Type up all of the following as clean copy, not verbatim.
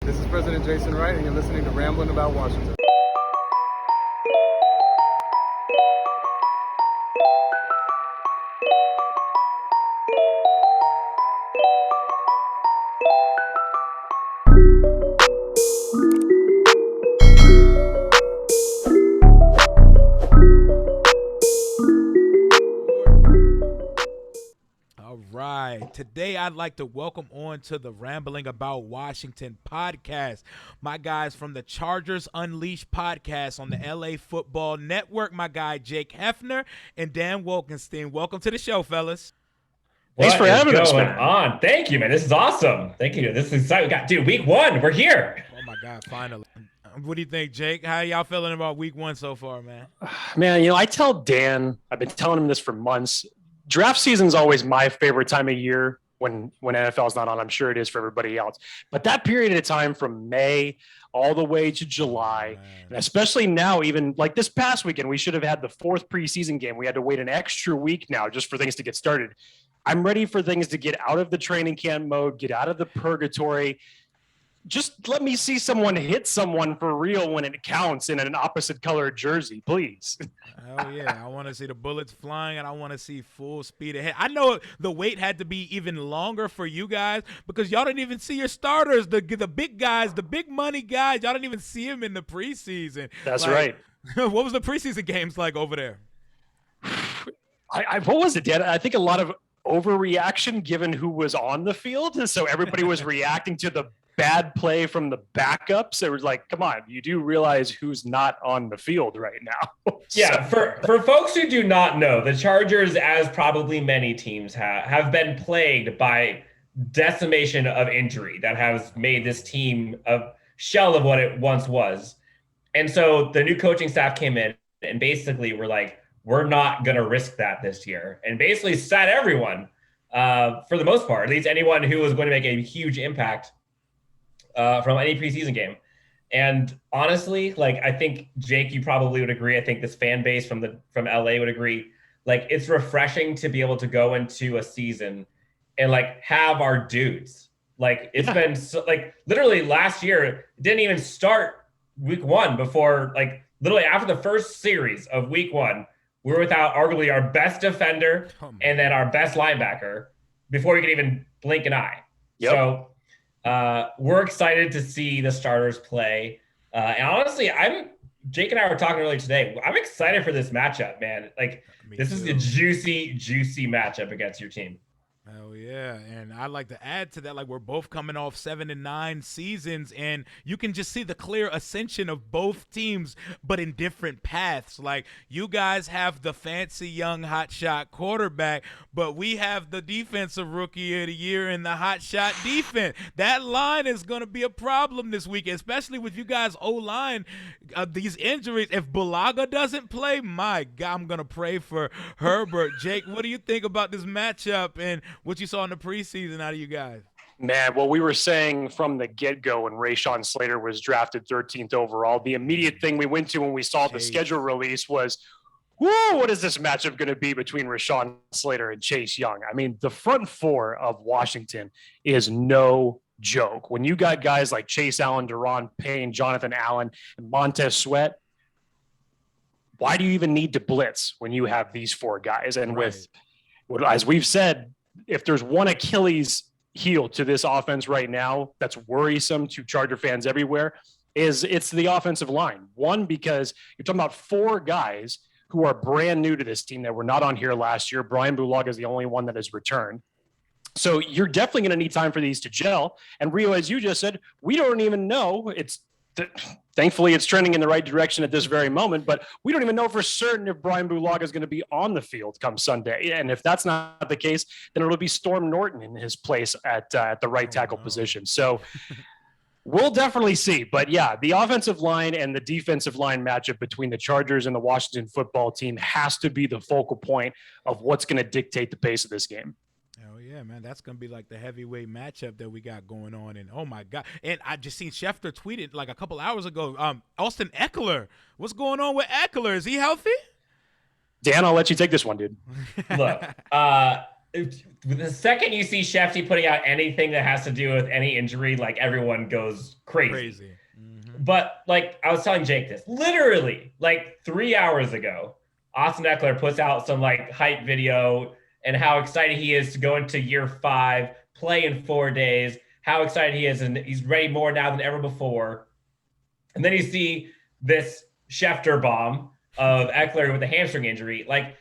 This is President Jason Wright, and you're listening to Rambling About Washington. Today, I'd like to welcome on to the Rambling About Washington podcast, my guys from the Chargers Unleashed podcast on the LA Football Network, my guy Jake Hefner and Dan Wolkenstein. Welcome to the show, fellas. Thanks for having us, man. Thank you, man. This is awesome. Thank you. This is exciting. We got, dude, week one. We're here. Oh, my God, finally. What do you think, Jake? How y'all feeling about week one so far, man? Man, I tell Dan, I've been telling him this for months, draft season is always my favorite time of year when NFL is not on. I'm sure it is for everybody else. But that period of time from May all the way to July, and especially now, even like this past weekend, we should have had the fourth preseason game. We had to wait an extra week now just for things to get started. I'm ready for things to get out of the training camp mode, get out of the purgatory. Just let me see someone hit someone for real when it counts in an opposite colored jersey, please. Hell yeah. I want to see the bullets flying, and I want to see full speed ahead. I know the wait had to be even longer for you guys because y'all didn't even see your starters, the big guys, the big money guys. Y'all didn't even see them in the preseason. That's right. What was the preseason games like over there? What was it, Dan? I think a lot of overreaction given who was on the field. So everybody was reacting to the bad play from the backups. It was like, come on, you do realize who's not on the field right now. Yeah, for folks who do not know, the Chargers, as probably many teams have been plagued by decimation of injury that has made this team a shell of what it once was. And so the new coaching staff came in and basically were like, we're not going to risk that this year. And basically sat everyone, for the most part, at least anyone who was going to make a huge impact from any preseason game. And honestly, like, I think, Jake, you probably would agree. I think this fan base from LA would agree. Like, it's refreshing to be able to go into a season and like have our dudes. Like, it's been so, like, literally last year, it didn't even start week one before, like, literally after the first series of week one, we were without arguably our best defender and then our best linebacker before we could even blink an eye. Yep. So we're excited to see the starters play. And honestly, Jake and I were talking earlier today. I'm excited for this matchup, man. Like, this is a juicy, juicy matchup against your team. Hell yeah. And I'd like to add to that, like, we're both coming off 7 and 9 seasons, and you can just see the clear ascension of both teams, but in different paths. Like, you guys have the fancy young hotshot quarterback, but we have the defensive rookie of the year in the hotshot defense. That line is going to be a problem this week, especially with you guys O-line, these injuries. If Bulaga doesn't play, my God, I'm going to pray for Herbert. Jake, what do you think about this matchup and what you saw in the preseason out of you guys? Man, well, we were saying from the get-go when Rashawn Slater was drafted 13th overall, the immediate thing we went to when we saw the schedule release was, whoa, what is this matchup going to be between Rashawn Slater and Chase Young? I mean, the front four of Washington is no joke. When you got guys like Chase Allen, Deron Payne, Jonathan Allen, and Montez Sweat, why do you even need to blitz when you have these four guys? And with, as we've said, if there's one Achilles heel to this offense right now that's worrisome to Charger fans everywhere, it's the offensive line. One, because you're talking about four guys who are brand new to this team that were not on here last year. Brian Bulaga is the only one that has returned. So you're definitely going to need time for these to gel. And Rio, as you just said, we don't even know. Thankfully, it's trending in the right direction at this very moment, but we don't even know for certain if Brian Bulaga is going to be on the field come Sunday. And if that's not the case, then it'll be Storm Norton in his place at the right tackle position. So we'll definitely see. But yeah, the offensive line and the defensive line matchup between the Chargers and the Washington football team has to be the focal point of what's going to dictate the pace of this game. Oh, yeah, man. That's going to be like the heavyweight matchup that we got going on. And, oh, my God. And I just seen Schefter tweeted like a couple hours ago, Austin Eckler. What's going on with Eckler? Is he healthy? Dan, I'll let you take this one, dude. Look, the second you see Shefty putting out anything that has to do with any injury, like everyone goes crazy. But like I was telling Jake this, literally like 3 hours ago, Austin Eckler puts out some like hype video and how excited he is to go into year 5, play in 4 days, how excited he is, and he's ready more now than ever before. And then you see this Schefter bomb of Eckler with a hamstring injury. Like,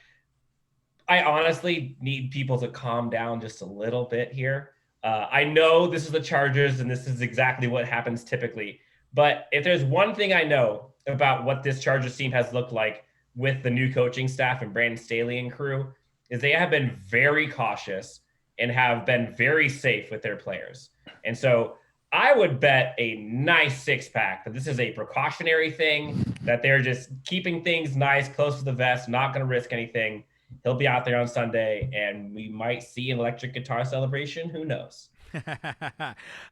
I honestly need people to calm down just a little bit here. I know this is the Chargers, and this is exactly what happens typically. But if there's one thing I know about what this Chargers team has looked like with the new coaching staff and Brandon Staley and crew, is they have been very cautious and have been very safe with their players. And so I would bet a nice 6-pack that this is a precautionary thing, that they're just keeping things nice, close to the vest, not going to risk anything. He'll be out there on Sunday, and we might see an electric guitar celebration. Who knows?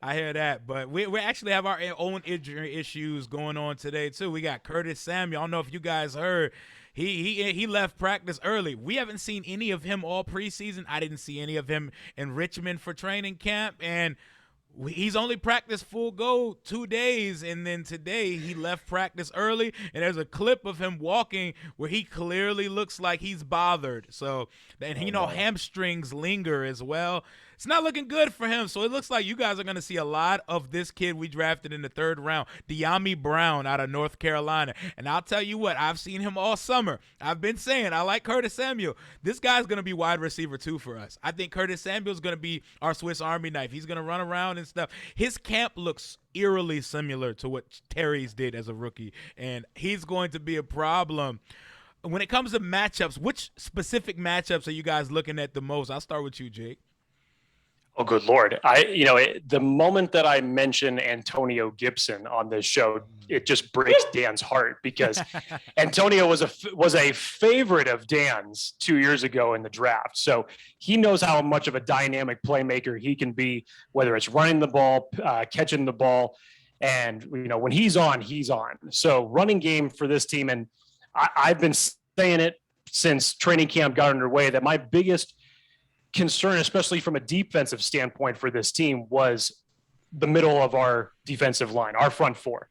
I hear that, but we actually have our own injury issues going on today too. We got Curtis Samuel. I don't know if you guys heard. He left practice early. We haven't seen any of him all preseason. I didn't see any of him in Richmond for training camp, and he's only practiced full go 2 days, and then today he left practice early, and there's a clip of him walking where he clearly looks like he's bothered. So, and hamstrings linger as well. It's not looking good for him. So it looks like you guys are going to see a lot of this kid we drafted in the 3rd round, De'Ami Brown out of North Carolina. And I'll tell you what, I've seen him all summer. I've been saying I like Curtis Samuel. This guy's going to be wide receiver 2 for us. I think Curtis Samuel's going to be our Swiss Army knife. He's going to run around and stuff. His camp looks eerily similar to what Terry's did as a rookie, and he's going to be a problem. When it comes to matchups, which specific matchups are you guys looking at the most? I'll start with you, Jake. Oh, good Lord. The moment that I mention Antonio Gibson on this show, it just breaks Dan's heart, because Antonio was a favorite of Dan's 2 years ago in the draft. So he knows how much of a dynamic playmaker he can be, whether it's running the ball, catching the ball. And, when he's on, he's on. So running game for this team. And I've been saying it since training camp got underway, that my biggest concern, especially from a defensive standpoint for this team, was the middle of our defensive line, our front 4.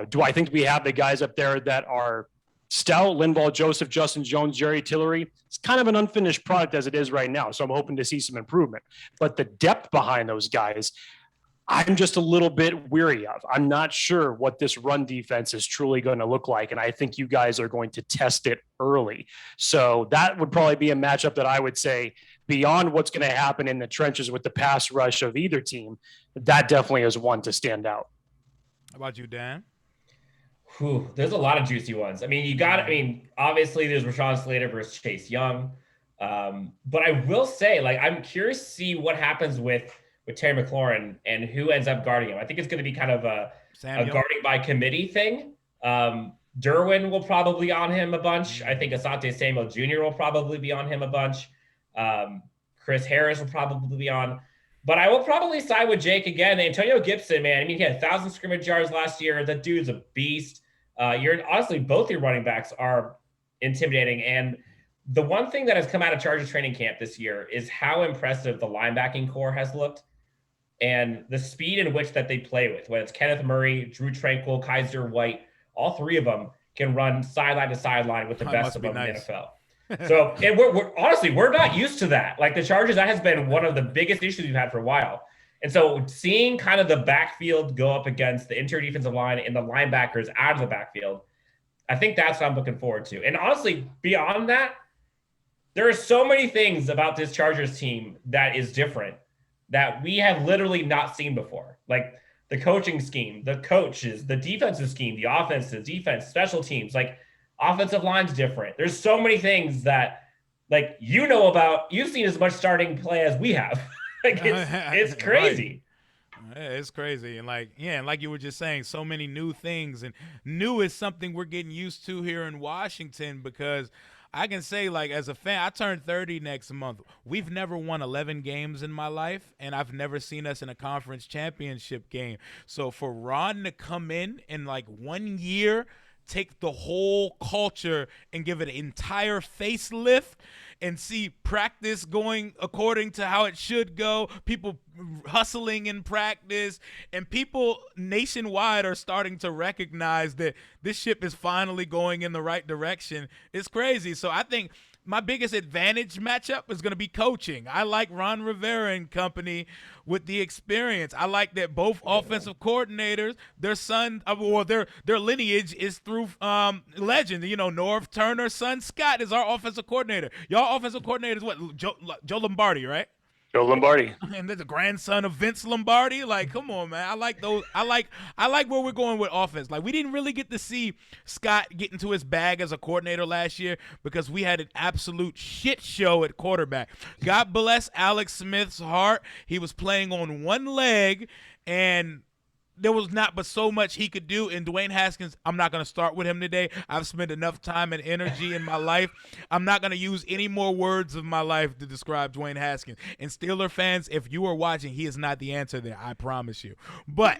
Do I think we have the guys up there that are stout? Linval Joseph, Justin Jones, Jerry Tillery. It's kind of an unfinished product as it is right now, so I'm hoping to see some improvement. But the depth behind those guys, I'm just a little bit weary of. I'm not sure what this run defense is truly going to look like, and I think you guys are going to test it early. So that would probably be a matchup that I would say, beyond what's going to happen in the trenches with the pass rush of either team, that definitely is one to stand out. How about you, Dan? There's a lot of juicy ones. Obviously there's Rashawn Slater versus Chase Young. But I will say, I'm curious to see what happens with Terry McLaurin and who ends up guarding him. I think it's going to be kind of a guarding by committee thing. Derwin will probably be on him a bunch. I think Asante Samuel Jr. will probably be on him a bunch. Chris Harris will probably be on. But I will probably side with Jake again. Antonio Gibson, man. He had 1,000 scrimmage yards last year. That dude's a beast. Honestly, both your running backs are intimidating. And the one thing that has come out of Chargers training camp this year is how impressive the linebacking core has looked, and the speed in which that they play with. Whether it's Kenneth Murray, Drew Tranquill, Kaiser White, all 3 of them can run sideline to sideline with the best of them in the NFL. So, and we're not used to that. Like the Chargers, that has been one of the biggest issues we've had for a while. And so seeing kind of the backfield go up against the interior defensive line and the linebackers out of the backfield, I think that's what I'm looking forward to. And honestly, beyond that, there are so many things about this Chargers team that is different that we have literally not seen before. Like the coaching scheme, the coaches, the defensive scheme, the offense, the defense, special teams, offensive line's different. There's so many things that, about. You've seen as much starting play as we have. It's crazy. Right. Yeah, it's crazy. And like you were just saying, so many new things. And new is something we're getting used to here in Washington, because I can say, as a fan, I turn 30 next month. We've never won 11 games in my life, and I've never seen us in a conference championship game. So for Ron to come in 1 year take the whole culture and give it an entire facelift and see practice going according to how it should go, people hustling in practice, and people nationwide are starting to recognize that this ship is finally going in the right direction. It's crazy. So I think my biggest advantage matchup is going to be coaching. I like Ron Rivera and company with the experience. I like that both offensive coordinators, their son, or their lineage is through legend. You know, Norv Turner's son Scott is our offensive coordinator. Y'all offensive coordinator is what? Joe Lombardi, right? Joe Lombardi. And they're the grandson of Vince Lombardi. Like, come on, man. I like those. I like where we're going with offense. Like, we didn't really get to see Scott get into his bag as a coordinator last year because we had an absolute shit show at quarterback. God bless Alex Smith's heart. He was playing on one leg, and there was not but so much he could do. And Dwayne Haskins, I'm not going to start with him today. I've spent enough time and energy in my life. I'm not going to use any more words of my life to describe Dwayne Haskins. And Steeler fans, if you are watching, he is not the answer there. I promise you. But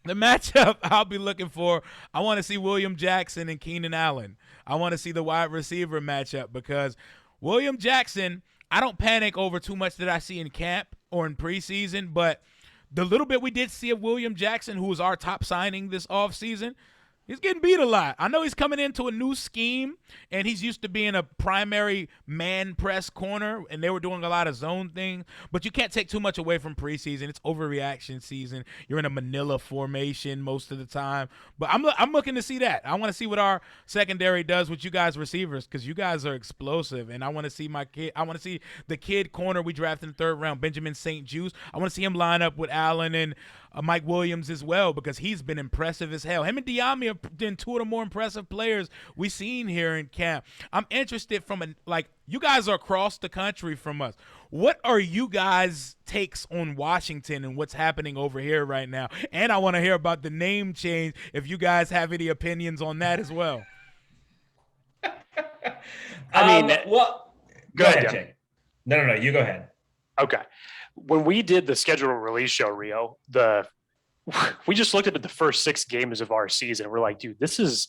the matchup I'll be looking for, I want to see William Jackson and Keenan Allen. I want to see the wide receiver matchup because William Jackson, I don't panic over too much that I see in camp or in preseason, but the little bit we did see of William Jackson, who was our top signing this offseason, he's getting beat a lot. I know he's coming into a new scheme, and he's used to being a primary man press corner, and they were doing a lot of zone things. But you can't take too much away from preseason. It's overreaction season. You're in a Manila formation most of the time. But I'm looking to see that. I want to see what our secondary does with you guys receivers because you guys are explosive, and I want to see I want to see the kid corner we drafted in the third round, Benjamin St. Juste. I want to see him line up with Allen and Mike Williams as well because he's been impressive as hell. Him and Diami have been two of the more impressive players we've seen here in camp. I'm interested you guys are across the country from us. What are you guys' takes on Washington and what's happening over here right now? And I want to hear about the name change if you guys have any opinions on that as well. I mean, go ahead, Jay. Jake. No, you go ahead. Okay. When we did the schedule release show, Rio, we just looked at the first 6 games of our season. We're like, dude, this is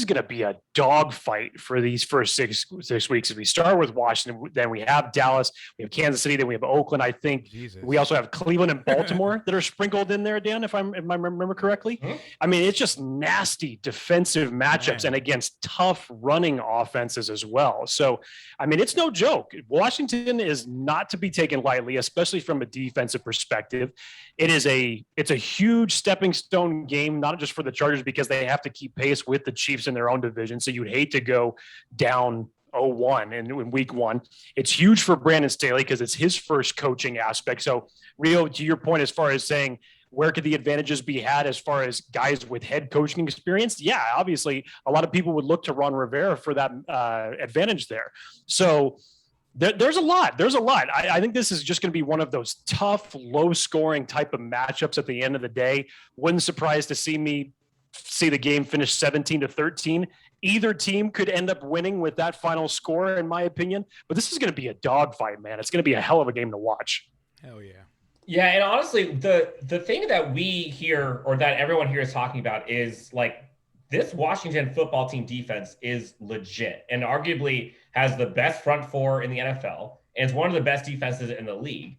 going to be a dogfight for these first six weeks. As we start with Washington, then we have Dallas, we have Kansas City, then we have Oakland. I think we also have Cleveland and Baltimore that are sprinkled in there, Dan, if I remember correctly. Mm-hmm. I mean, it's just nasty defensive matchups and against tough running offenses as well. So, I mean, it's no joke. Washington is not to be taken lightly, especially from a defensive perspective. It's a huge stepping stone game, not just for the Chargers because they have to keep pace with the Chiefs in their own division. So you'd hate to go down 0-1 in week 1. It's huge for Brandon Staley because it's his first coaching aspect. So Rio, to your point, as far as saying where could the advantages be had as far as guys with head coaching experience? Yeah, obviously a lot of people would look to Ron Rivera for that advantage there. So there's a lot. I think this is just going to be one of those tough, low-scoring type of matchups at the end of the day. Wouldn't surprise to see the game finish 17-13. Either team could end up winning with that final score, in my opinion. But this is going to be a dogfight, man. It's going to be a hell of a game to watch. Hell yeah. Yeah, and honestly, the thing that we hear or that everyone here is talking about is like this Washington football team defense is legit and arguably has the best front four in the NFL and it's one of the best defenses in the league.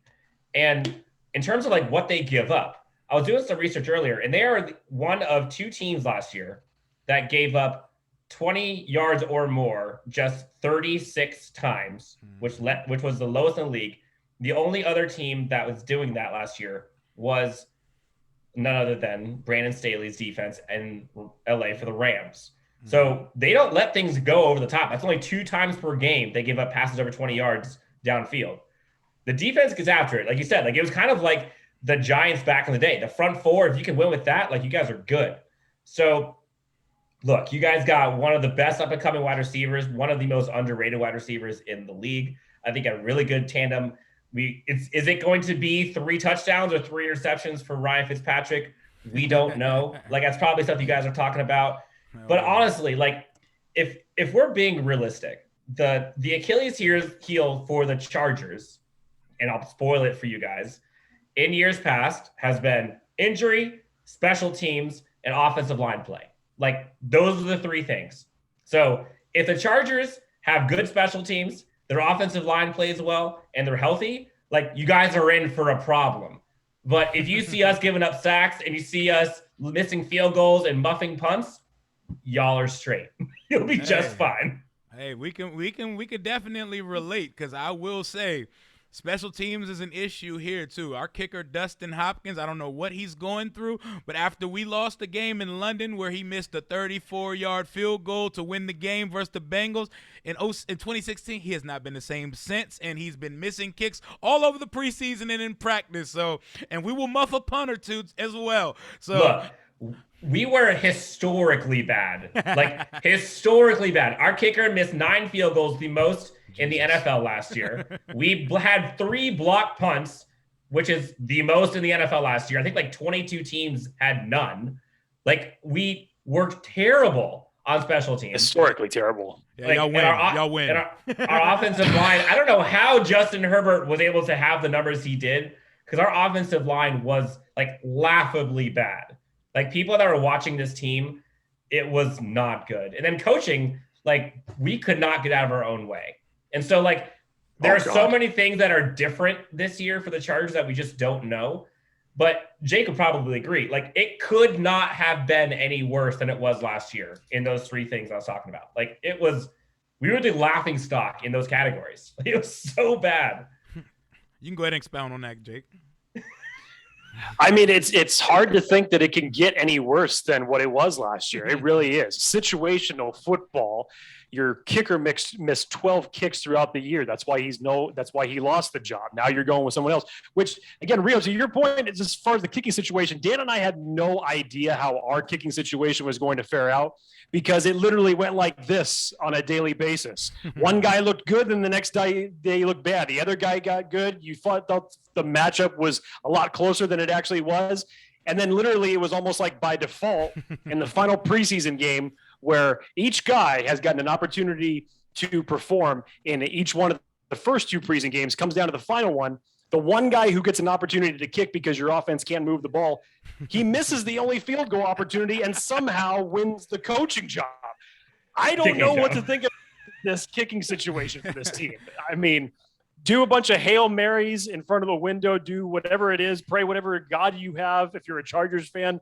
And in terms of like what they give up, I was doing some research earlier, and they are one of 2 teams last year that gave up 20 yards or more just 36 times, which was the lowest in the league. The only other team that was doing that last year was none other than Brandon Staley's defense in LA for the Rams. So they don't let things go over the top. That's only 2 times per game they give up passes over 20 yards downfield. The defense gets after it. Like you said, like it was kind of like the Giants back in the day. The front four, if you can win with that, like you guys are good. So look, you guys got one of the best up-and-coming wide receivers, one of the most underrated wide receivers in the league. I think a really good tandem. Is it going to be 3 touchdowns or 3 interceptions for Ryan Fitzpatrick? We don't know. Like that's probably stuff you guys are talking about. But honestly, like if we're being realistic, the Achilles heel for the Chargers, and I'll spoil it for you guys, in years past has been injury, special teams, and offensive line play. Like, those are the three things. So if the Chargers have good special teams, their offensive line plays well, and they're healthy, like, you guys are in for a problem. But if you see us giving up sacks and you see us missing field goals and muffing punts, y'all are straight. You'll be just fine. Hey, we could definitely relate, because I will say special teams is an issue here too. Our kicker, Dustin Hopkins, I don't know what he's going through, but after we lost the game in London where he missed a 34-yard field goal to win the game versus the Bengals in 2016, he has not been the same since, and he's been missing kicks all over the preseason and in practice. So, and we will muff a punt or two as well. So. Look, we were historically bad. Like, historically bad. Our kicker missed 9 field goals, the most in the NFL last year. We had 3 block punts, which is the most in the NFL last year. I think like 22 teams had none. Like, we were terrible on special teams. Historically terrible. Yeah, like, y'all win. Our offensive line, I don't know how Justin Herbert was able to have the numbers he did, because our offensive line was like laughably bad. Like, people that were watching this team, it was not good. And then coaching, like, we could not get out of our own way. And so, like, there are so many things that are different this year for the Chargers that we just don't know. But Jake would probably agree. Like, it could not have been any worse than it was last year in those 3 things I was talking about. Like, we were the laughing stock in those categories. Like, it was so bad. You can go ahead and expound on that, Jake. I mean, it's hard to think that it can get any worse than what it was last year. It really is. Situational football. Your kicker missed 12 kicks throughout the year. That's why he lost the job. Now you're going with someone else, which, again, Rio, to your point, is as far as the kicking situation, Dan and I had no idea how our kicking situation was going to fare out, because it literally went like this on a daily basis. One guy looked good, and the next day he looked bad. The other guy got good. You thought the matchup was a lot closer than it actually was. And then literally it was almost like by default in the final preseason game, where each guy has gotten an opportunity to perform in each one of the first 2 preseason games, comes down to the final one. The one guy who gets an opportunity to kick because your offense can't move the ball, he misses the only field goal opportunity and somehow wins the coaching job. I don't know what to think of this kicking situation for this team. I mean, do a bunch of Hail Marys in front of the window, do whatever it is, pray whatever God you have. If you're a Chargers fan,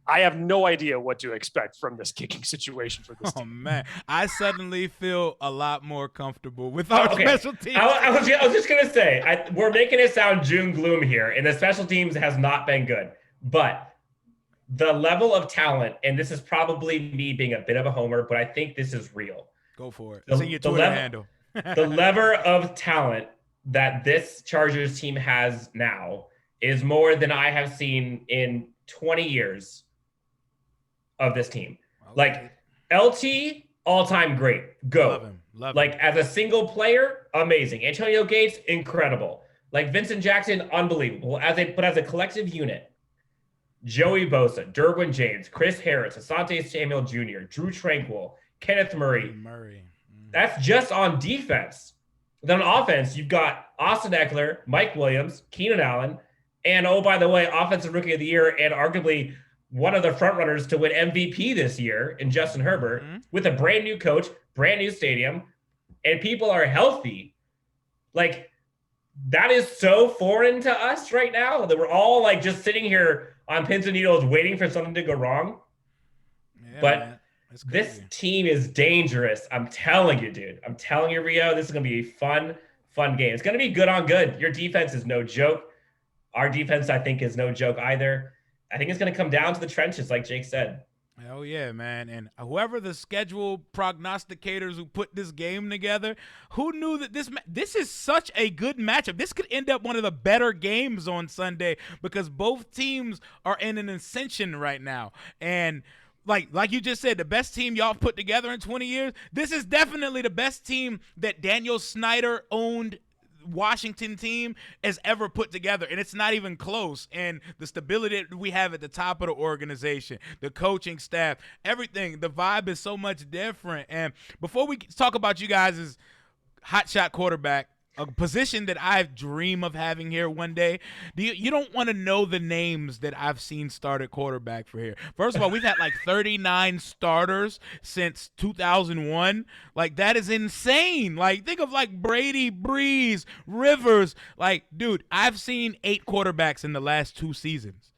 I have no idea what to expect from this kicking situation for this team. Oh, man. I suddenly feel a lot more comfortable with our special teams. I was just going to say, we're making it sound doom gloom here, and the special teams has not been good. But the level of talent, and this is probably me being a bit of a homer, but I think this is real. Go for it. It's your Twitter handle. The level of talent that this Chargers team has now is more than I have seen in 20 years of this team. Okay. Like, LT, all-time great. Go. Love him. Like, as a single player, amazing. Antonio Gates, incredible. Like, Vincent Jackson, unbelievable. As a collective unit, Joey Bosa, Derwin James, Chris Harris, Asante Samuel Jr., Drew Tranquil, Kenneth Murray. That's just on defense. Then on offense, you've got Austin Eckler, Mike Williams, Keenan Allen, and, oh, by the way, Offensive Rookie of the Year, and arguably one of the frontrunners to win MVP this year in Justin Herbert, with a brand new coach, brand new stadium, and people are healthy. Like, that is so foreign to us right now that we're all like just sitting here on pins and needles waiting for something to go wrong. Yeah, but this team is dangerous. I'm telling you, dude. I'm telling you, Rio, this is going to be a fun game. It's going to be good on good. Your defense is no joke. Our defense, I think, is no joke either. I think it's going to come down to the trenches, like Jake said. Hell yeah, man. And whoever the schedule prognosticators who put this game together, who knew that this is such a good matchup? This could end up one of the better games on Sunday, because both teams are in an ascension right now. And like you just said, the best team y'all put together in 20 years, this is definitely the best team that Daniel Snyder owned Washington team has ever put together, and it's not even close. And the stability that we have at the top of the organization, the coaching staff, everything, the vibe is so much different. And before we talk about you guys' hotshot quarterback, a position that I dream of having here one day. You don't want to know the names that I've seen start at quarterback for here. First of all, we've had like 39 starters since 2001. Like, that is insane. Like, think of like Brady, Breeze, Rivers. Like, dude, I've seen 8 quarterbacks in the last 2 seasons.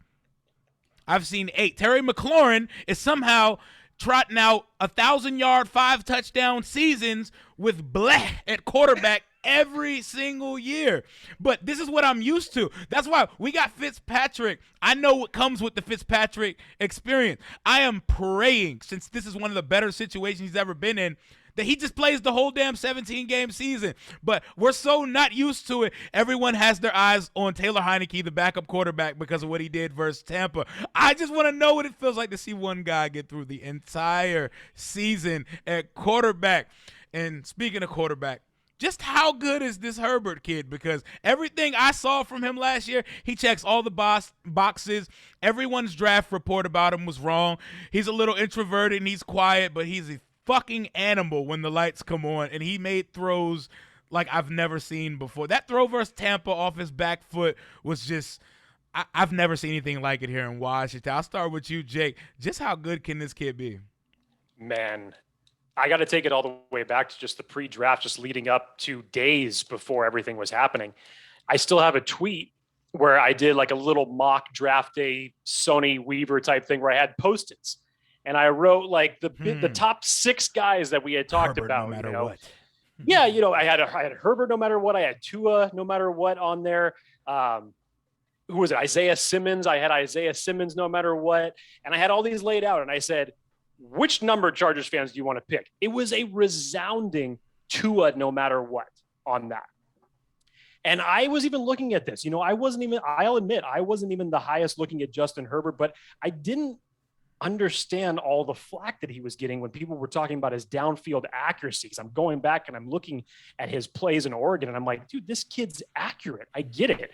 I've seen 8. Terry McLaurin is somehow trotting out 1,000-yard, 5-touchdown seasons with bleh at quarterback every single year. But this is what I'm used to. That's why we got Fitzpatrick. I know what comes with the Fitzpatrick experience. I am praying, since this is one of the better situations he's ever been in, that he just plays the whole damn 17-game season. But we're so not used to it. Everyone has their eyes on Taylor Heineke, the backup quarterback, because of what he did versus Tampa. I just want to know what it feels like to see one guy get through the entire season at quarterback. And speaking of quarterback, just how good is this Herbert kid? Because everything I saw from him last year, he checks all the boxes. Everyone's draft report about him was wrong. He's a little introverted and he's quiet, but he's a fucking animal when the lights come on, and he made throws like I've never seen before. That throw versus Tampa off his back foot was just I've never seen anything like it here in Washington. I'll start with you, Jake. Just how good can this kid be? Man, I got to take it all the way back to just the pre-draft, just leading up to days before everything was happening. I still have a tweet where I did like a little mock draft day Sony Weaver type thing where I had Post-its. And I wrote like the top 6 guys that we had talked Herbert, about. no matter what. what. Yeah, I had Herbert no matter what. I had Tua no matter what on there. Who was it? Isaiah Simmons. I had Isaiah Simmons no matter what. And I had all these laid out. And I said, which number, Chargers fans, do you want to pick? It was a resounding Tua no matter what on that. And I was even looking at this. I'll admit, I wasn't even the highest looking at Justin Herbert, but I didn't understand all the flack that he was getting when people were talking about his downfield accuracies. I'm going back and I'm looking at his plays in Oregon and I'm like, dude, this kid's accurate. I get it.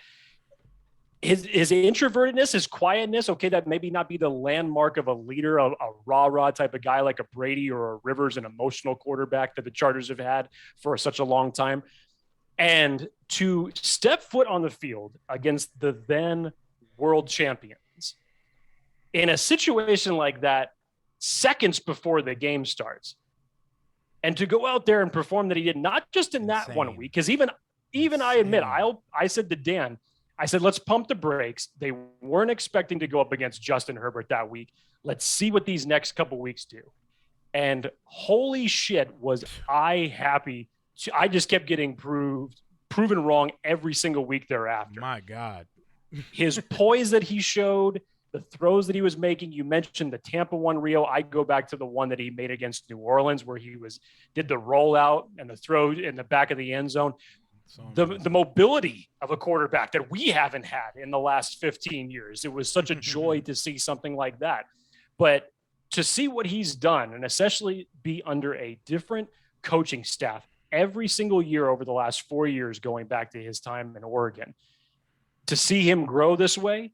His introvertedness, his quietness, okay, that maybe not be the landmark of a leader, a rah-rah type of guy like a Brady or a Rivers, an emotional quarterback that the Chargers have had for such a long time. And to step foot on the field against the then world champion, in a situation like that, seconds before the game starts, and to go out there and perform that he did, not just in that 1 week, because even I admit, I said to Dan, I said, let's pump the brakes. They weren't expecting to go up against Justin Herbert that week. Let's see what these next couple weeks do. And holy shit, was I happy. I just kept getting proven wrong every single week thereafter. My God. His poise that he showed, the throws that he was making. You mentioned the Tampa one, Rio. I go back to the one that he made against New Orleans where he did the rollout and the throw in the back of the end zone. The mobility of a quarterback that we haven't had in the last 15 years. It was such a joy to see something like that. But to see what he's done, and especially be under a different coaching staff every single year over the last 4 years, going back to his time in Oregon, to see him grow this way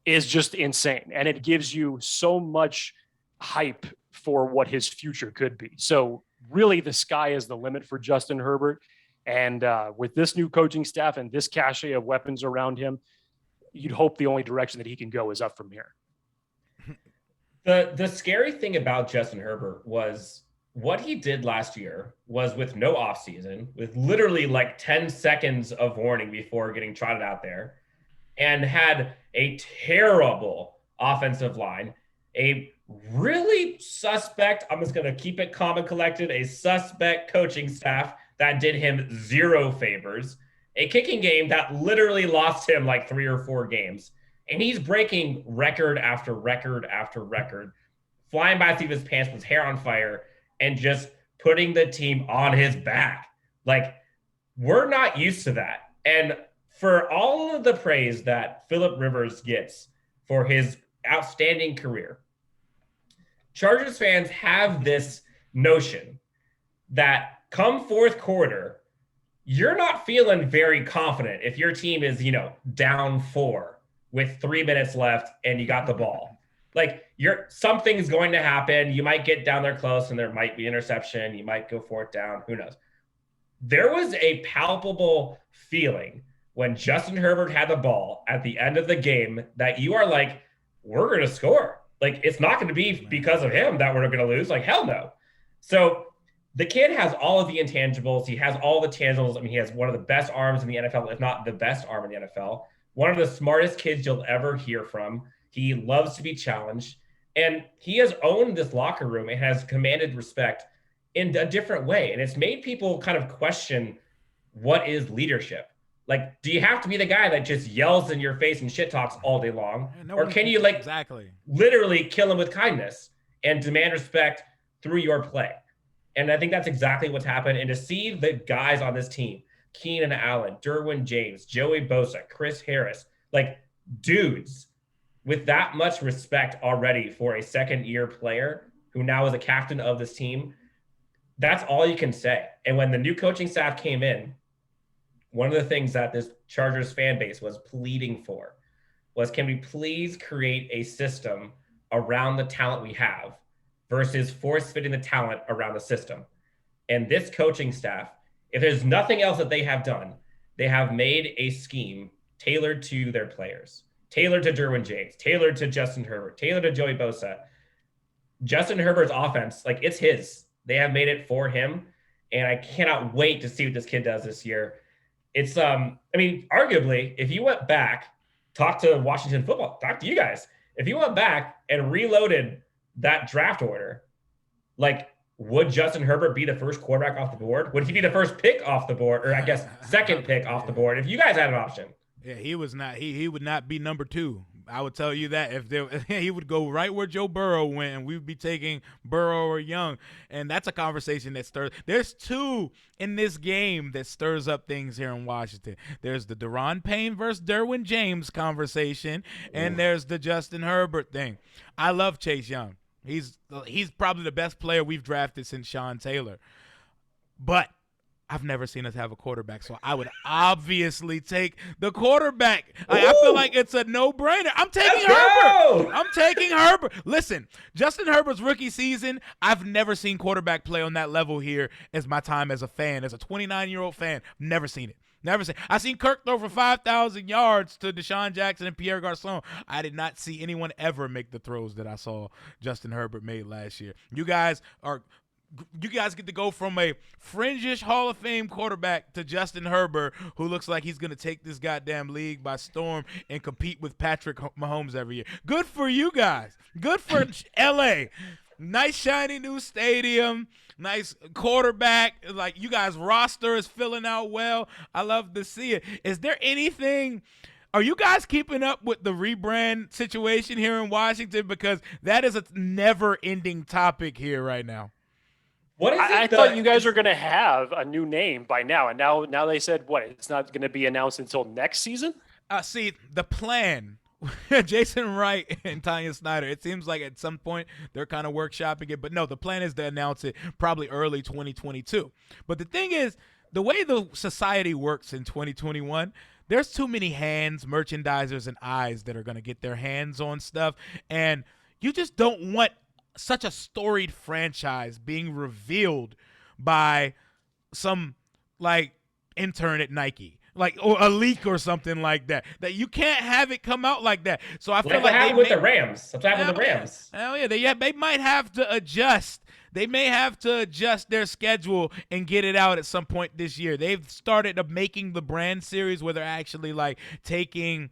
is just insane. And it gives you so much hype for what his future could be. So really the sky is the limit for Justin Herbert. And with this new coaching staff and this cachet of weapons around him, you'd hope the only direction that he can go is up from here. The scary thing about Justin Herbert was what he did last year was with no offseason, with literally like 10 seconds of warning before getting trotted out there, and had a terrible offensive line, a really suspect, I'm just going to keep it calm and collected, a suspect coaching staff that did him zero favors, a kicking game that literally lost him like 3 or 4 games. And he's breaking record after record after record, flying by the seat of his pants with hair on fire and just putting the team on his back. Like, we're not used to that. And for all of the praise that Phillip Rivers gets for his outstanding career, Chargers fans have this notion that come fourth quarter, you're not feeling very confident if your team is, down 4 with 3 minutes left and you got the ball. Like, something's going to happen. You might get down there close and there might be interception. You might go 4th down. Who knows? there was a palpable feeling when Justin Herbert had the ball at the end of the game that you are like, we're going to score. Like, it's not going to be because of him that we're going to lose. Like, hell no. So the kid has all of the intangibles. He has all the tangibles. I mean, he has one of the best arms in the NFL, if not the best arm in the NFL. One of the smartest kids you'll ever hear from. He loves to be challenged. And he has owned this locker room and has commanded respect in a different way. And it's made people kind of question, what is leadership? Like, do you have to be the guy that just yells in your face and shit talks all day long? Or can you literally kill him with kindness and demand respect through your play? And I think that's exactly what's happened. And to see the guys on this team, Keenan Allen, Derwin James, Joey Bosa, Chris Harris, like dudes with that much respect already for a second-year player who now is a captain of this team, that's all you can say. And when the new coaching staff came in, one of the things that this Chargers fan base was pleading for was, can we please create a system around the talent we have versus force-fitting the talent around the system? And this coaching staff, if there's nothing else that they have done, they have made a scheme tailored to their players, tailored to Derwin James, tailored to Justin Herbert, tailored to Joey Bosa. Justin Herbert's offense, like, it's his. They have made it for him, and I cannot wait to see what this kid does this year. It's, I mean, arguably, if you went back, talk to Washington football, talk to you guys, if you went back and reloaded that draft order, like, would Justin Herbert be the first quarterback off the board? Would he be the first pick off the board, or I guess second pick off the board if you guys had an option? Yeah, he was not. He would not be number 2. I would tell you that if he would go right where Joe Burrow went, and we'd be taking Burrow or Young, and that's a conversation that stirs. There's 2 in this game that stirs up things here in Washington. There's the Deron Payne versus Derwin James conversation, and there's the Justin Herbert thing. I love Chase Young. He's probably the best player we've drafted since Sean Taylor, but I've never seen us have a quarterback, so I would obviously take the quarterback. I feel like it's a no-brainer. I'm taking Herbert. I'm taking Herbert. Listen, Justin Herbert's rookie season, I've never seen quarterback play on that level here as my time as a fan, as a 29-year-old fan. Never seen it. Never seen. I seen Kirk throw for 5,000 yards to Deshaun Jackson and Pierre Garçon. I did not see anyone ever make the throws that I saw Justin Herbert made last year. You guys get to go from a fringe-ish Hall of Fame quarterback to Justin Herbert, who looks like he's going to take this goddamn league by storm and compete with Patrick Mahomes every year. Good for you guys. Good for L.A. Nice, shiny new stadium. Nice quarterback. Like, you guys' roster is filling out well. I love to see it. Is there anything... Are you guys keeping up with the rebrand situation here in Washington? Because that is a never-ending topic here right now. What is I thought you guys were going to have a new name by now, and now they said, what, it's not going to be announced until next season? See, the plan, Jason Wright and Tanya Snyder, it seems like at some point they're kind of workshopping it, but no, the plan is to announce it probably early 2022. But the thing is, the way the society works in 2021, there's too many hands, merchandisers, and eyes that are going to get their hands on stuff, and you just don't want such a storied franchise being revealed by some like intern at Nike, like, or a leak or something like that. That you can't have it come out like that. So I feel like happened with the Rams. That's what happened with the Rams. Hell yeah, they might have to adjust. They may have to adjust their schedule and get it out at some point this year. They've started making the brand series where they're actually like taking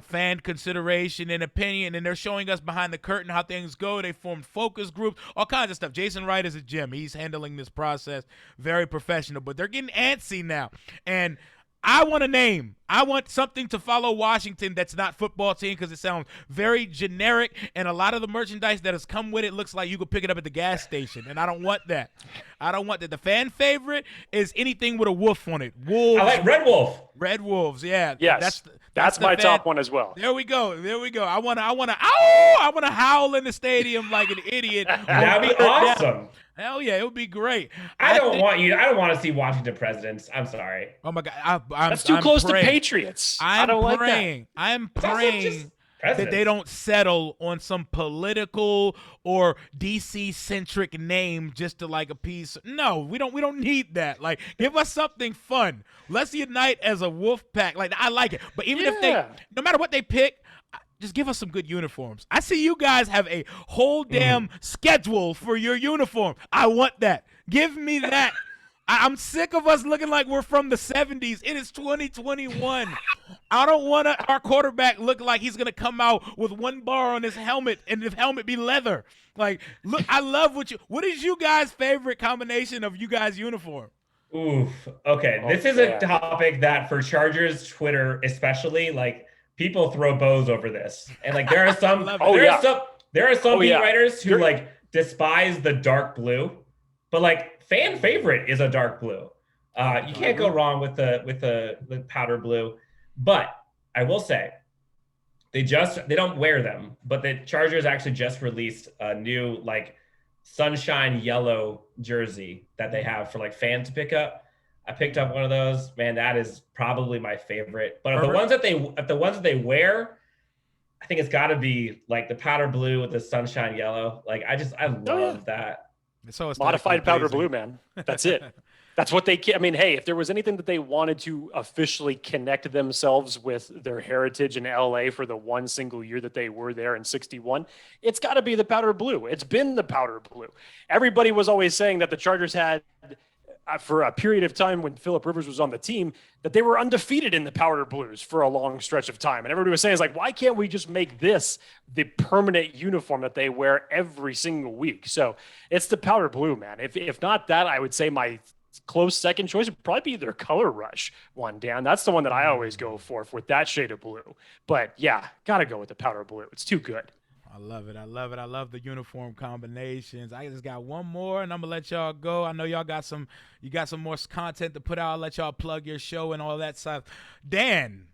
fan consideration and opinion, and they're showing us behind the curtain how things go. They formed focus groups, all kinds of stuff. Jason Wright is a gem. He's handling this process very professional, but they're getting antsy now. And I want a name. I want something to follow Washington that's not football team, because it sounds very generic, and a lot of the merchandise that has come with it looks like you could pick it up at the gas station, and I don't want that. I don't want that. The fan favorite is anything with a wolf on it. Wolves. I like Red Wolf. Red Wolves, yeah. Yes, that's my top one as well. There we go. I want to howl in the stadium like an idiot. That'd be awesome. Hell yeah, it would be great. I don't want to see Washington presidents. I'm sorry. Oh my God, that's too close to Patriots. I don't like that. I'm praying. that they don't settle on some political or DC-centric name just to like appease. No, we don't need that. Like, give us something fun. Let's unite as a wolf pack. Like, I like it. But even if they, no matter what they pick, just give us some good uniforms. I see you guys have a whole damn schedule for your uniform. I want that. Give me that. I'm sick of us looking like we're from the 70s. It is 2021. I don't want our quarterback look like he's going to come out with one bar on his helmet and the helmet be leather. Like, look, I love what is you guys' favorite combination of you guys' uniform? Oof. Okay. This is a topic that for Chargers Twitter, especially, like, people throw bows over this. And like, there are some, there are some beat writers who like despise the dark blue, but like, fan favorite is a dark blue. You can't go wrong with the powder blue. But I will say, they don't wear them, but the Chargers actually just released a new like sunshine yellow jersey that they have for like fans to pick up. I picked up one of those. Man, that is probably my favorite. But the ones that they wear, I think it's got to be like the powder blue with the sunshine yellow. Like I love that. So it's modified powder blue, man. That's it. That's what they. I mean, hey, if there was anything that they wanted to officially connect themselves with their heritage in LA for the one single year that they were there in '61, it's got to be the powder blue. It's been the powder blue. Everybody was always saying that the Chargers had, for a period of time when Phillip Rivers was on the team, that they were undefeated in the powder blues for a long stretch of time. And everybody was saying, it's like, why can't we just make this the permanent uniform that they wear every single week? So it's the powder blue, man. If not that, I would say my close second choice would probably be their Color Rush one, Dan. That's the one that I always go for with that shade of blue. But yeah, got to go with the powder blue. It's too good. I love it. I love it. I love the uniform combinations. I just got one more, and I'm gonna let y'all go. I know y'all got some more content to put out. I'll let y'all plug your show and all that stuff. Dan,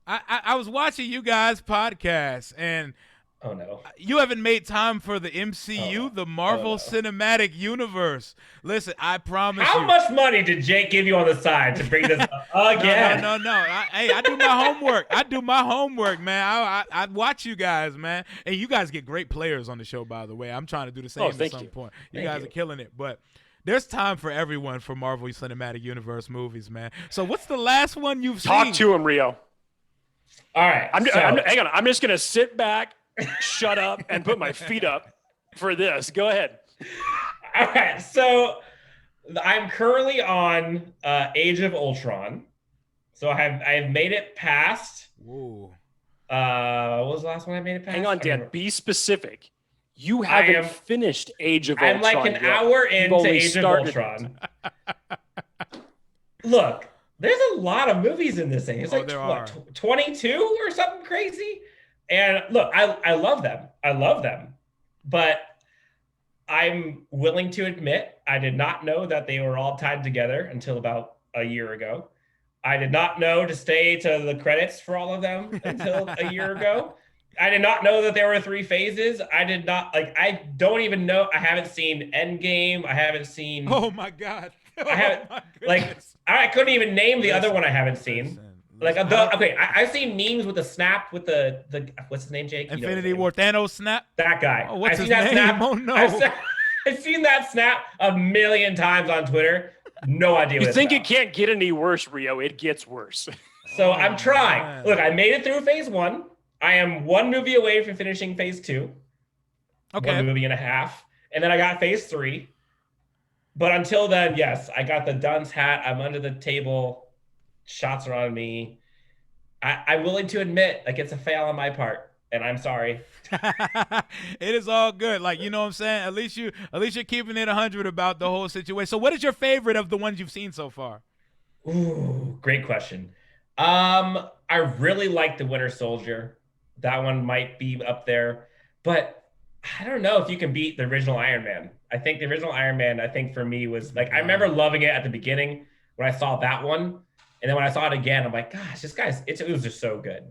I was watching you guys' podcast, and oh no, you haven't made time for the MCU, the Marvel Cinematic Universe. Listen, I promise How much money did Jake give you on the side to bring this up again? No. I do my homework. I do my homework, man. I watch you guys, man. And you guys get great players on the show, by the way. I'm trying to do the same at some point. You guys are killing it. But there's time for everyone for Marvel Cinematic Universe movies, man. So what's the last one you've seen? Talk to him, Rio. All right. Hang on. I'm just going to sit back, shut up, and put my feet up for this. Go ahead. All right. So I'm currently on Age of Ultron. So I have made it past. Whoa. What was the last one I made it past? Hang on, Dan. Be specific. You haven't finished Age of Ultron. I'm like an hour into Age of Ultron. Look, there's a lot of movies in this thing. It's like 22 or something crazy. And look, I love them. I love them. But I'm willing to admit I did not know that they were all tied together until about a year ago. I did not know to stay to the credits for all of them until a year ago. I did not know that there were 3 phases. I don't even know. I haven't seen Endgame. I haven't seen. Oh my God. I haven't, I couldn't even name the other one I haven't seen. I've seen memes with the snap with the what's his name, Jake? Infinity War Thanos snap? That guy. Oh, what's I've his seen that name? snap. Oh no. I've seen that snap a million times on Twitter. No idea what you think it can't get any worse, Rio. It gets worse. So I'm trying. Look, I made it through phase 1. I am 1 movie away from finishing phase 2. Okay. 1 movie and a half. And then I got phase 3. But until then, yes, I got the dunce hat. I'm under the table. Shots are on me. I'm willing to admit, like, it's a fail on my part, and I'm sorry. It is all good. Like, you know what I'm saying? At least you're keeping it 100 about the whole situation. So what is your favorite of the ones you've seen so far? Ooh, great question. I really like The Winter Soldier. That one might be up there, but I don't know if you can beat the original Iron Man. I think the original Iron Man, for me was like, I remember loving it at the beginning when I saw that one. And then when I saw it again, I'm like, gosh, it was just so good.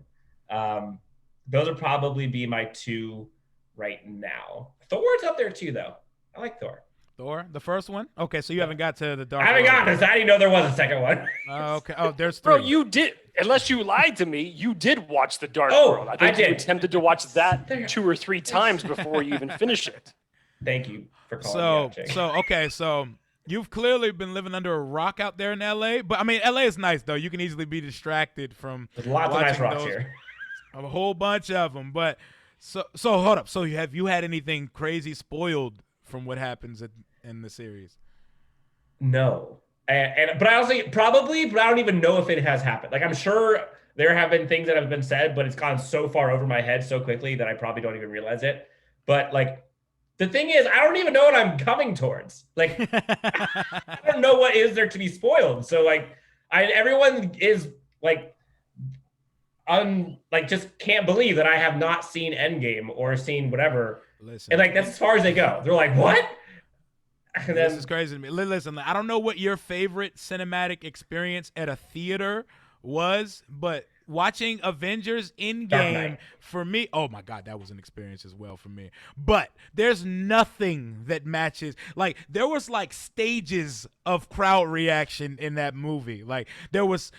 Those would probably be my 2 right now. Thor's up there too, though. I like Thor. Thor, the first one? Okay, so you haven't got to the Dark. I haven't got this. I didn't know there was a second one. Okay. Oh, there's 3. Bro, you did. Unless you lied to me, you did watch The Dark Oh, World. I think I you did. attempted to watch that 2 or 3 times before you even finish it. Thank you for calling me out, Jake. So you've clearly been living under a rock out there in LA, but I mean, LA is nice though. You can easily be distracted from There's lots of nice watching rocks those, here. a whole bunch of them. But so hold up. So have you had anything crazy spoiled from what happens in the series? No. But I also probably, but I don't even know if it has happened. Like, I'm sure there have been things that have been said, but it's gone so far over my head so quickly that I probably don't even realize it. But like, the thing is, I don't even know what I'm coming towards. Like, I don't know what is there to be spoiled. So like, everyone is like, just can't believe that I have not seen Endgame or seen whatever. Listen, and like, that's as far as they go. They're like, what? And then, this is crazy to me. Listen, I don't know what your favorite cinematic experience at a theater was, but watching Avengers Endgame for me, oh my God, that was an experience as well for me. But there's nothing that matches. Like, there was like stages of crowd reaction in that movie. Like, there was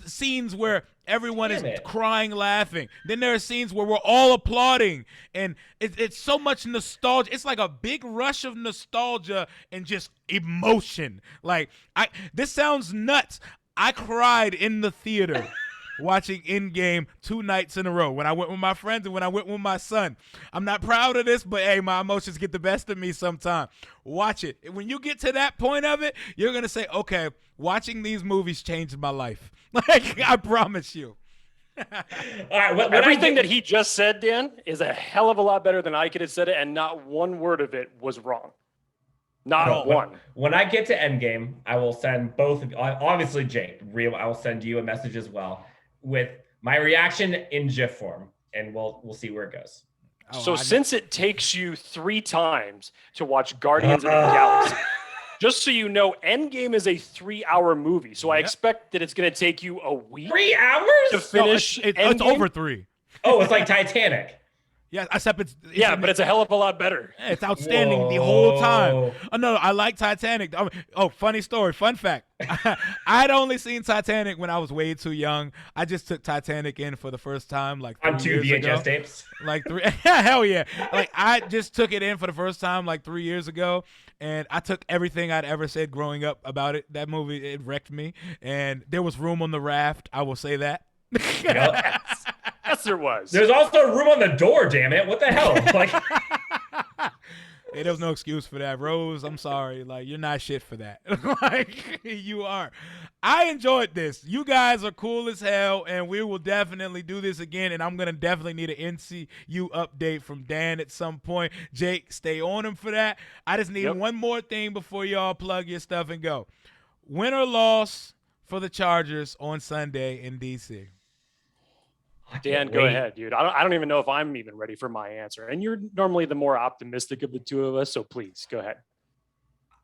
scenes where everyone is crying, laughing. Then there are scenes where we're all applauding, and it's so much nostalgia. It's like a big rush of nostalgia and just emotion. Like, this sounds nuts. I cried in the theater watching Endgame 2 nights in a row when I went with my friends and when I went with my son. I'm not proud of this, but hey, my emotions get the best of me sometime. Watch it. When you get to that point of it, you're going to say, okay, watching these movies changed my life. Like, I promise you. all right, Everything that he just said, Dan, is a hell of a lot better than I could have said it, and not one word of it was wrong. Not one. When I get to Endgame, I will send both of you, obviously Jake, I will send you a message as well with my reaction in GIF form, and we'll see where it goes. So since it takes you 3 times to watch Guardians of the Galaxy, just so you know, Endgame is a 3-hour movie. So I expect that it's going to take you a week. 3 hours to finish? No, it's over 3. Oh, it's like Titanic. Yeah, except it's but it's a hell of a lot better. It's outstanding the whole time. Oh, no, I like Titanic. Funny story, fun fact. I'd only seen Titanic when I was way too young. I just took Titanic in for the first time like 3 on 2 years VHS ago. tapes. Like 3, hell yeah. Like, I just took it in for the first time like 3 years ago, and I took everything I'd ever said growing up about it. That movie, it wrecked me, and there was room on the raft. I will say that. Yes, there was. There's also room on the door, damn it. What the hell? Like, hey, there was no excuse for that. Rose, I'm sorry. Like, you're not shit for that. Like, you are. I enjoyed this. You guys are cool as hell, and we will definitely do this again, and I'm going to definitely need an NCU update from Dan at some point. Jake, stay on him for that. I just need one more thing before y'all plug your stuff and go. Win or loss for the Chargers on Sunday in D.C.? Dan, go ahead, dude. I don't even know if I'm even ready for my answer. And you're normally the more optimistic of the two of us, so please go ahead.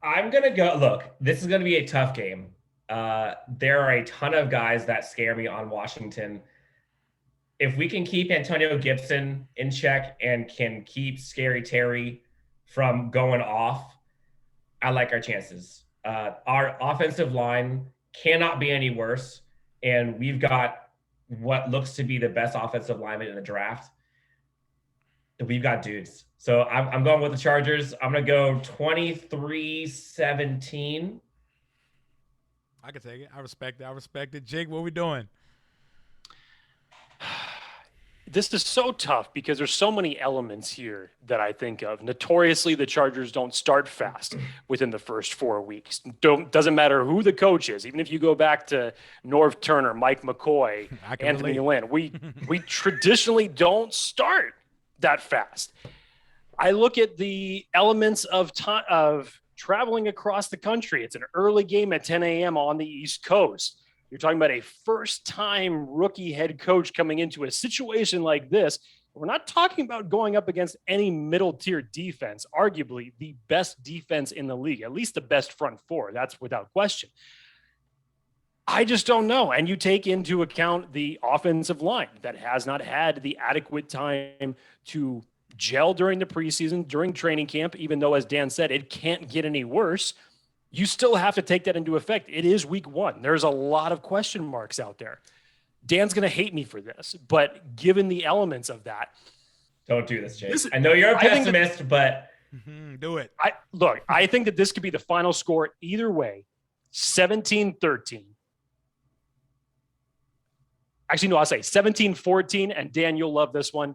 I'm going to go. Look, this is going to be a tough game. There are a ton of guys that scare me on Washington. If we can keep Antonio Gibson in check and can keep Scary Terry from going off, I like our chances. Our offensive line cannot be any worse, and we've got what looks to be the best offensive lineman in the draft. We've got dudes. So I'm going with the Chargers. I'm going to go 23-17. I can take it. I respect it. Jake, what are we doing? This is so tough because there's so many elements here that I think of. Notoriously, the Chargers don't start fast within the first 4 weeks. Doesn't matter who the coach is. Even if you go back to Norv Turner, Mike McCoy, Anthony Lynn, we traditionally don't start that fast. I look at the elements of traveling across the country. It's an early game at 10 a.m. on the East Coast. You're talking about a first-time rookie head coach coming into a situation like this. We're not talking about going up against any middle-tier defense, arguably the best defense in the league, at least the best front four. That's without question. I just don't know. And you take into account the offensive line that has not had the adequate time to gel during the preseason, during training camp, even though, as Dan said, it can't get any worse. You still have to take that into effect. It is week 1. There's a lot of question marks out there. Dan's going to hate me for this, but given the elements of that, don't do this, Jake. I know you're a pessimist, but do it. I think that this could be the final score either way, 17-13. Actually, no, I'll say 17-14, and Dan, you'll love this one.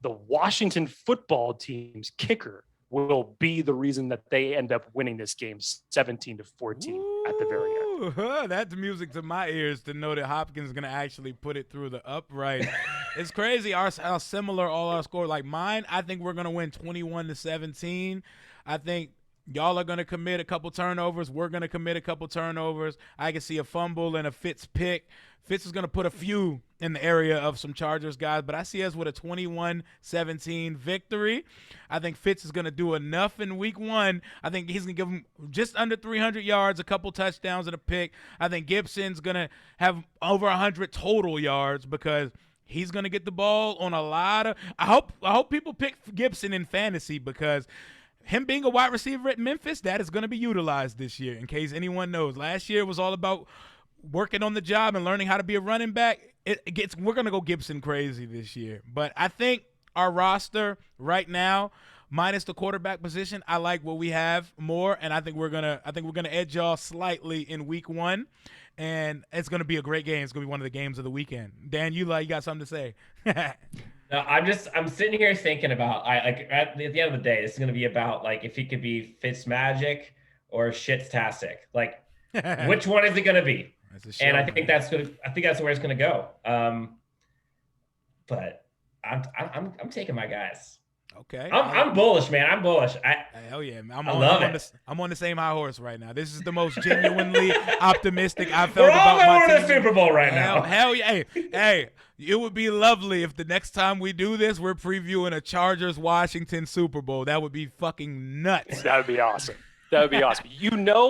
The Washington football team's kicker will be the reason that they end up winning this game 17-14 at the very end. That's music to my ears to know that Hopkins is going to actually put it through the upright. It's crazy how similar all our scores. Like mine, I think we're going to win 21-17. I think y'all are going to commit a couple turnovers. We're going to commit a couple turnovers. I can see a fumble and a Fitz pick. Fitz is going to put a few in the area of some Chargers guys, but I see us with a 21-17 victory. I think Fitz is going to do enough in week 1. I think he's going to give them just under 300 yards, a couple touchdowns and a pick. I think Gibson's going to have over 100 total yards because he's going to get the ball on a lot of – I hope people pick Gibson in fantasy because – him being a wide receiver at Memphis, that is going to be utilized this year, in case anyone knows. Last year was all about working on the job and learning how to be a running back. We're going to go Gibson crazy this year. But I think our roster right now, minus the quarterback position, I like what we have more, and I think we're gonna edge y'all slightly in week 1, and it's gonna be a great game. It's gonna be one of the games of the weekend. Dan, you got something to say? No, I'm sitting here thinking about at the end of the day, this is gonna be about like if he could be Fitzmagic or Shitstastic. Like which one is it gonna be? And I think that's where it's gonna go. But I'm taking my guys. Okay. I'm bullish, man. I'm bullish. Hell yeah, man. I'm on the same high horse right now. This is the most genuinely optimistic I've felt about my team. We're all going to the Super Bowl right now. Hell yeah. Hey, it would be lovely if the next time we do this, we're previewing a Chargers-Washington Super Bowl. That would be fucking nuts. That would be awesome. That would be awesome.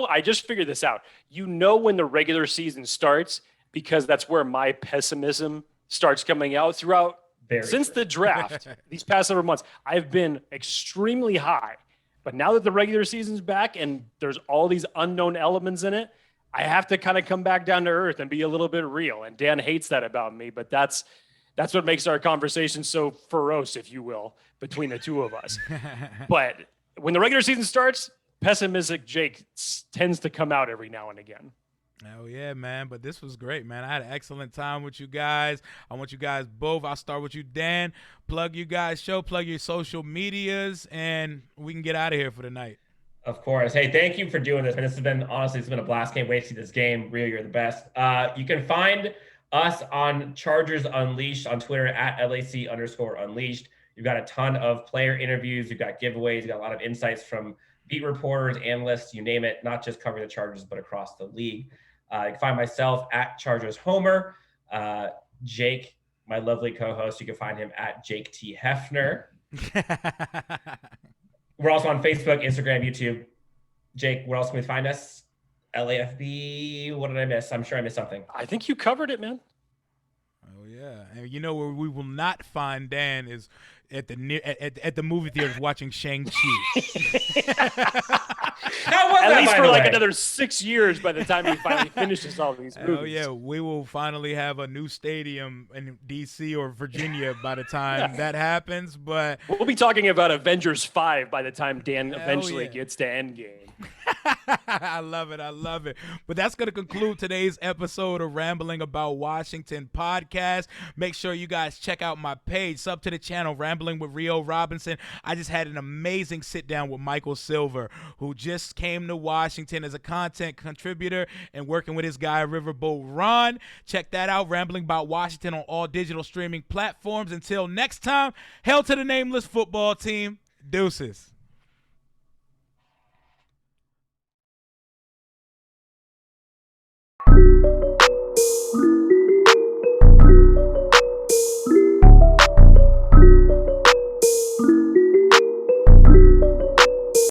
I just figured this out. When the regular season starts, because that's where my pessimism starts coming out throughout. Since the draft, these past several months, I've been extremely high. But now that the regular season's back and there's all these unknown elements in it, I have to kind of come back down to earth and be a little bit real. And Dan hates that about me, but that's what makes our conversation so ferocious, if you will, between the two of us. But when the regular season starts, pessimistic Jake tends to come out every now and again. Oh, yeah, man. But this was great, man. I had an excellent time with you guys. I want you guys both. I'll start with you, Dan. Plug you guys' show, plug your social medias, and we can get out of here for the night. Of course. Hey, thank you for doing this. And it's been a blast. Can't wait to see this game. Really, you're the best. You can find us on Chargers Unleashed on Twitter at LAC_Unleashed. You've got a ton of player interviews. You've got giveaways. You've got a lot of insights from beat reporters, analysts, you name it, not just covering the Chargers, but across the league. You can find myself at Chargers Homer. Jake, my lovely co-host, you can find him at Jake T. Hefner. We're also on Facebook, Instagram, YouTube. Jake, where else can we find us? LAFB. What did I miss? I'm sure I missed something. I think you covered it, man. Oh, yeah. And you know where we will not find Dan is at the movie theaters watching Shang-Chi. At least for like another 6 years by the time he finally finishes all these movies. Oh, yeah. We will finally have a new stadium in D.C. or Virginia by the time that happens. But we'll be talking about Avengers 5 by the time Dan eventually gets to Endgame. I love it. I love it. But that's going to conclude today's episode of Rambling About Washington podcast. Make sure you guys check out my page, sub to the channel, Rambling with Rio Robinson. I just had an amazing sit down with Michael Silver, who just came to Washington as a content contributor and working with his guy, Riverboat Ron. Check that out, Rambling About Washington, on all digital streaming platforms. Until next time, hail to the nameless football team. Deuces.